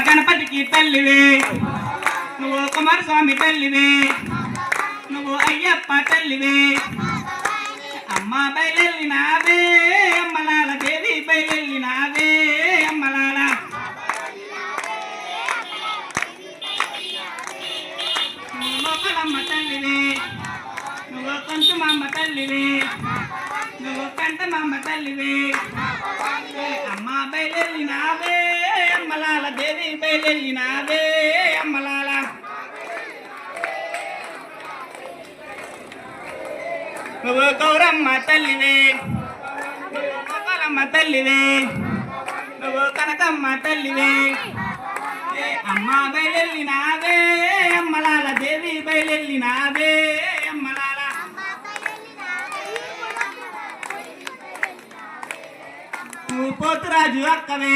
గణపతికి తల్లివే నువ్వు కుమారస్వామి తల్లివే నువ్వు అయ్యప్ప తల్లివే అమ్మ బయలెల్లినావే అమ్మలాల దేవి బయలెల్లినావే అమ్మలాల నువ్వు లోకలమ్మ తల్లివే నువ్వు కొంచెమమ్మ తల్లివే నువ్వు కంటమమ్మ తల్లివే అమ్మ బయలెల్లినావే అమ్మలాల దేవి బయలెల్లినావే అమ్మలాల నువ్వు గౌరమ్మ తల్లివే నువ్వు గోపాలమ్మ తల్లివే నువ్వు కనకమ్మ తల్లివే అమ్మ బయలెల్లినావే అమ్మలాల దేవి బయలెల్లినావే అమ్మలాల నువ్వు పోతురాజు అక్కవే